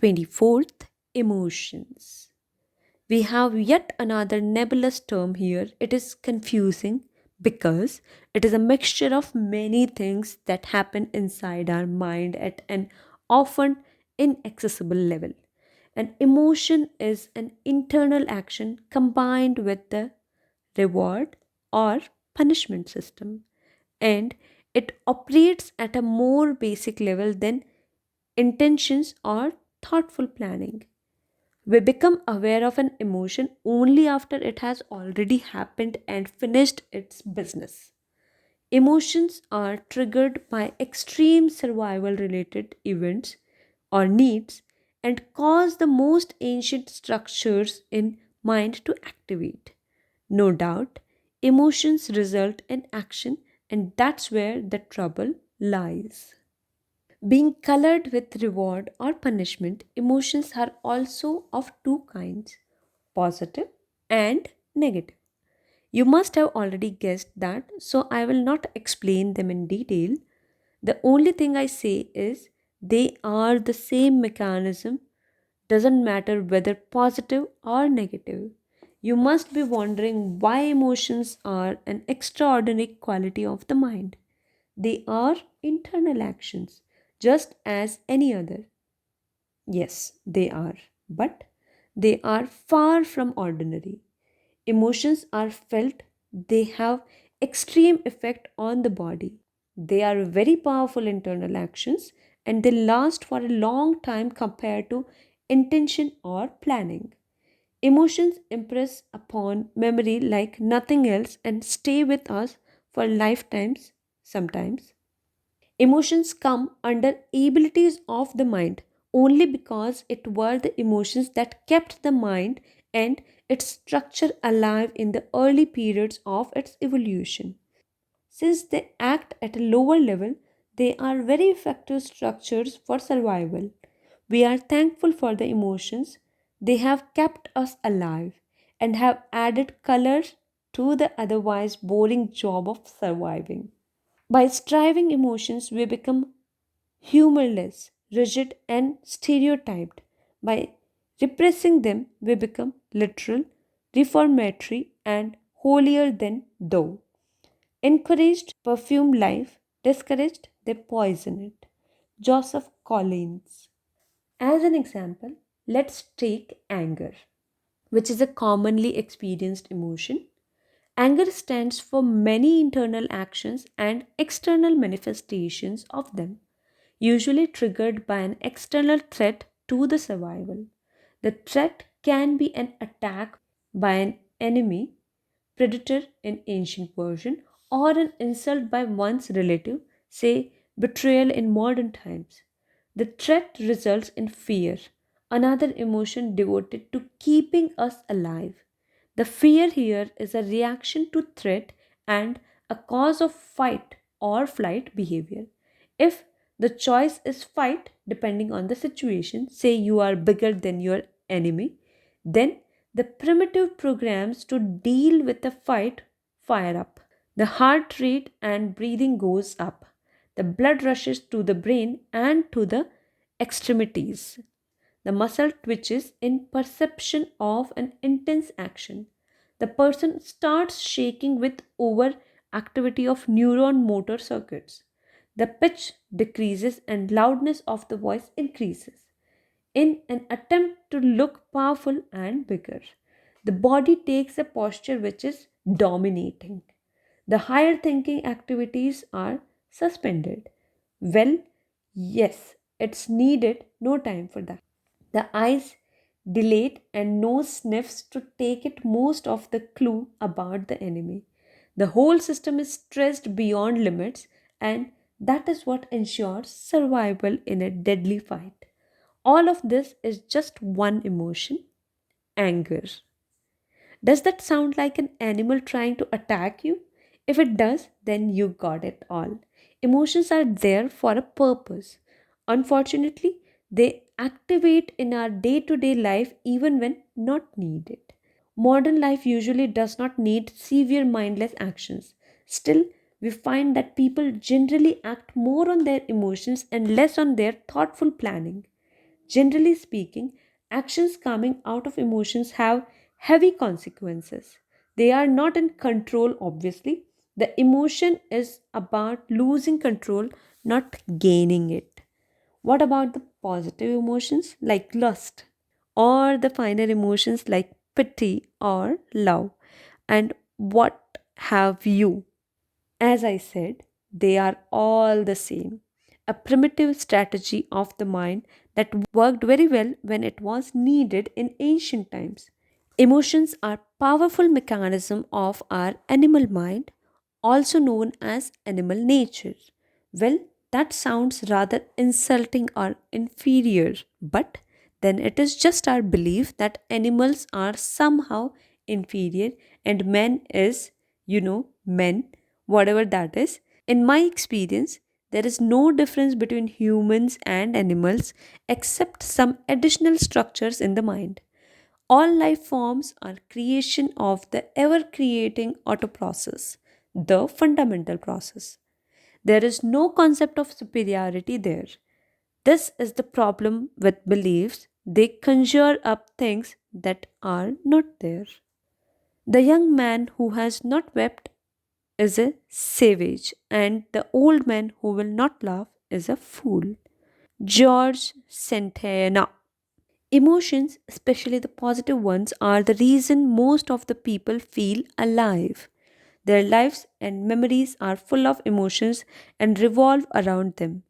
24th, emotions. We have yet another nebulous term here. It is confusing because it is a mixture of many things that happen inside our mind at an often inaccessible level. An emotion is an internal action combined with the reward or punishment system, and it operates at a more basic level than intentions or thoughtful planning. We become aware of an emotion only after it has already happened and finished its business. Emotions are triggered by extreme survival related events or needs and cause the most ancient structures in mind to activate. No doubt, emotions result in action, and that's where the trouble lies. Being colored with reward or punishment, emotions are also of two kinds, positive and negative. You must have already guessed that, so I will not explain them in detail. The only thing I say is they are the same mechanism, doesn't matter whether positive or negative. You must be wondering why emotions are an extraordinary quality of the mind. They are internal actions, just as any other. Yes, they are. But they are far from ordinary. Emotions are felt, they have extreme effect on the body. They are very powerful internal actions and they last for a long time compared to intention or planning. Emotions impress upon memory like nothing else and stay with us for lifetimes sometimes. Emotions come under abilities of the mind only because it were the emotions that kept the mind and its structure alive in the early periods of its evolution. Since they act at a lower level, they are very effective structures for survival. We are thankful for the emotions. They have kept us alive and have added color to the otherwise boring job of surviving. By striving emotions, we become humorless, rigid, and stereotyped. By repressing them, we become literal, reformatory, and holier than thou. Encouraged, perfume life, discouraged, they poison it. Joseph Collins. As an example, let's take anger, which is a commonly experienced emotion. Anger stands for many internal actions and external manifestations of them, usually triggered by an external threat to the survival. The threat can be an attack by an enemy, predator in ancient Persian, or an insult by one's relative, say betrayal in modern times. The threat results in fear, another emotion devoted to keeping us alive. The fear here is a reaction to threat and a cause of fight or flight behavior. If the choice is fight, depending on the situation, say you are bigger than your enemy, then the primitive programs to deal with the fight fire up. The heart rate and breathing goes up. The blood rushes to the brain and to the extremities. The muscle twitches in perception of an intense action. The person starts shaking with overactivity of neuron motor circuits. The pitch decreases and loudness of the voice increases in an attempt to look powerful and bigger. The body takes a posture which is dominating. The higher thinking activities are suspended. Well, yes, it's needed, no time for that. The eyes dilate and nose sniffs to take it most of the clue about the enemy. The whole system is stressed beyond limits, and that is what ensures survival in a deadly fight. All of this is just one emotion, anger. Does that sound like an animal trying to attack you? If it does, then you got it all. Emotions are there for a purpose. Unfortunately, they activate in our day to day life even when not needed. Modern life usually does not need severe mindless actions. Still, we find that people generally act more on their emotions and less on their thoughtful planning. Generally speaking, actions coming out of emotions have heavy consequences. They are not in control, obviously. The emotion is about losing control, not gaining it. What about the positive emotions like lust, or the finer emotions like pity or love? And what have you? As I said, they are all the same. A primitive strategy of the mind that worked very well when it was needed in ancient times. Emotions are powerful mechanism of our animal mind, also known as animal nature. Well, that sounds rather insulting or inferior, but then it is just our belief that animals are somehow inferior and men is, men, whatever that is. In my experience, there is no difference between humans and animals except some additional structures in the mind. All life forms are creation of the ever creating auto process, the fundamental process. There is no concept of superiority there. This is the problem with beliefs. They conjure up things that are not there. The young man who has not wept is a savage, and the old man who will not laugh is a fool. George Santayana. Emotions, especially the positive ones, are the reason most of the people feel alive. Their lives and memories are full of emotions and revolve around them.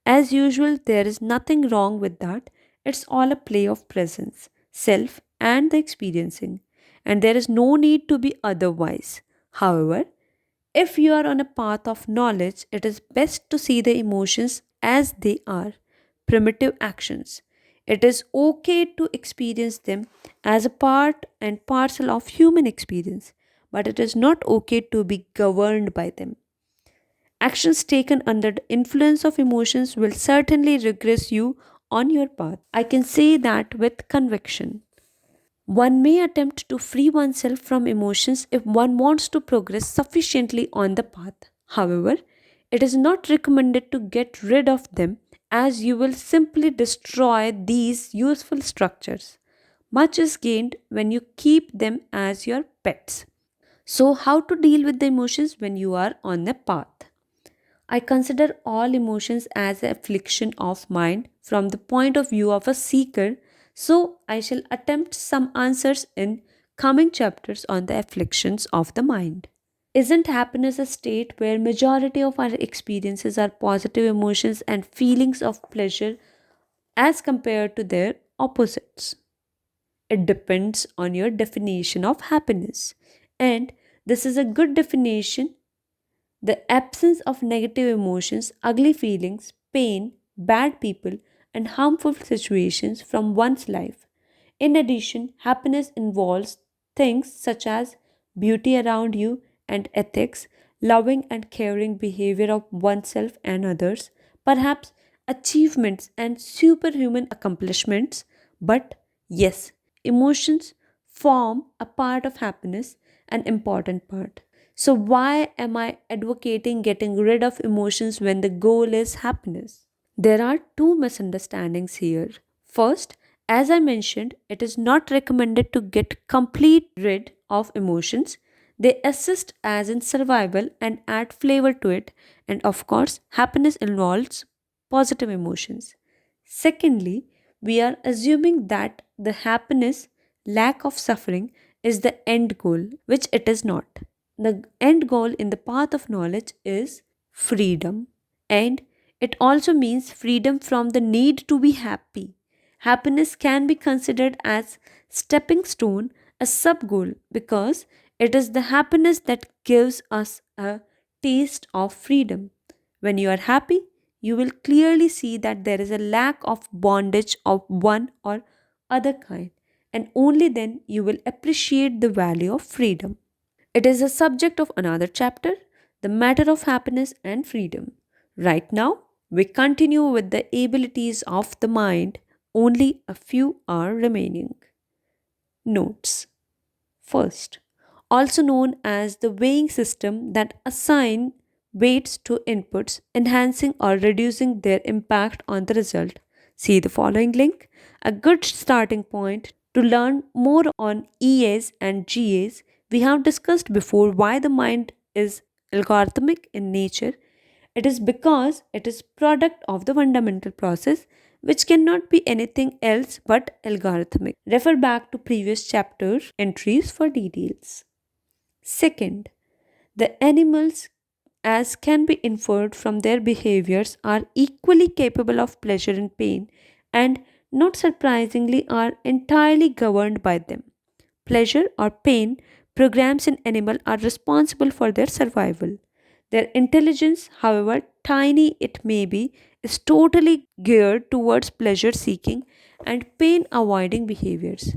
As usual, there is nothing wrong with that. It's all a play of presence, self, and the experiencing. And there is no need to be otherwise. However, if you are on a path of knowledge, it is best to see the emotions as they are primitive actions. It is okay to experience them as a part and parcel of human experience, but it is not okay to be governed by them. Actions taken under the influence of emotions will certainly regress you on your path. I can say that with conviction. One may attempt to free oneself from emotions if one wants to progress sufficiently on the path. However, it is not recommended to get rid of them as you will simply destroy these useful structures. Much is gained when you keep them as your pets. So, how to deal with the emotions when you are on the path? I consider all emotions as an affliction of mind from the point of view of a seeker, so I shall attempt some answers in coming chapters on the afflictions of the mind. Isn't happiness a state where majority of our experiences are positive emotions and feelings of pleasure as compared to their opposites? It depends on your definition of happiness. And this is a good definition: the absence of negative emotions, ugly feelings, pain, bad people, and harmful situations from one's life. In addition, happiness involves things such as beauty around you and ethics, loving and caring behavior of oneself and others, perhaps achievements and superhuman accomplishments. But yes, emotions form a part of happiness, an important part. So, why am I advocating getting rid of emotions when the goal is happiness? There are two misunderstandings here. First, as I mentioned, it is not recommended to get complete rid of emotions. They assist as in survival and add flavor to it, and of course, happiness involves positive emotions. Secondly, we are assuming that the happiness, lack of suffering, is the end goal, which it is not. The end goal in the path of knowledge is freedom. And it also means freedom from the need to be happy. Happiness can be considered as stepping stone, a sub goal, because it is the happiness that gives us a taste of freedom. When you are happy, you will clearly see that there is a lack of bondage of one or other kind, and only then you will appreciate the value of freedom. It is a subject of another chapter, the matter of happiness and freedom. Right now, we continue with the abilities of the mind. Only a few are remaining. Notes. First, also known as the weighing system that assign weights to inputs, enhancing or reducing their impact on the result. See the following link, a good starting point to learn more on EAs and GAs. We have discussed before why the mind is algorithmic in nature. It is because it is product of the fundamental process which cannot be anything else but algorithmic. Refer back to previous chapter entries for details. Second, the animals, as can be inferred from their behaviors, are equally capable of pleasure and pain, and not surprisingly, are entirely governed by them. Pleasure or pain programs in animal are responsible for their survival. Their intelligence, however tiny it may be, is totally geared towards pleasure seeking and pain avoiding behaviors.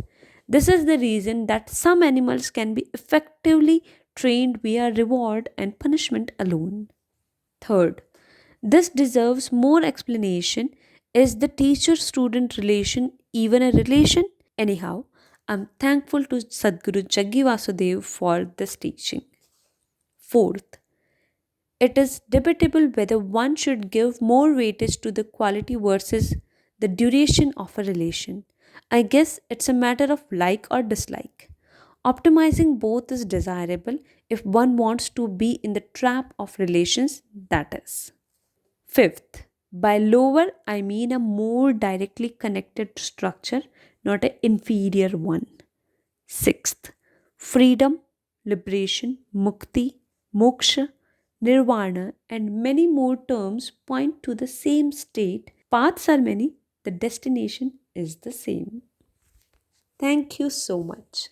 This is the reason that some animals can be effectively trained via reward and punishment alone. Third, this deserves more explanation. Is the teacher student relation even a relation? Anyhow, I'm thankful to Sadhguru Jaggi Vasudev for this teaching. Fourth, it is debatable whether one should give more weightage to the quality versus the duration of a relation. I guess it's a matter of like or dislike. Optimizing both is desirable if one wants to be in the trap of relations, that is. Fifth, by lower, I mean a more directly connected structure, not an inferior one. Sixth, freedom, liberation, mukti, moksha, nirvana, and many more terms point to the same state. Paths are many, the destination is the same. Thank you so much.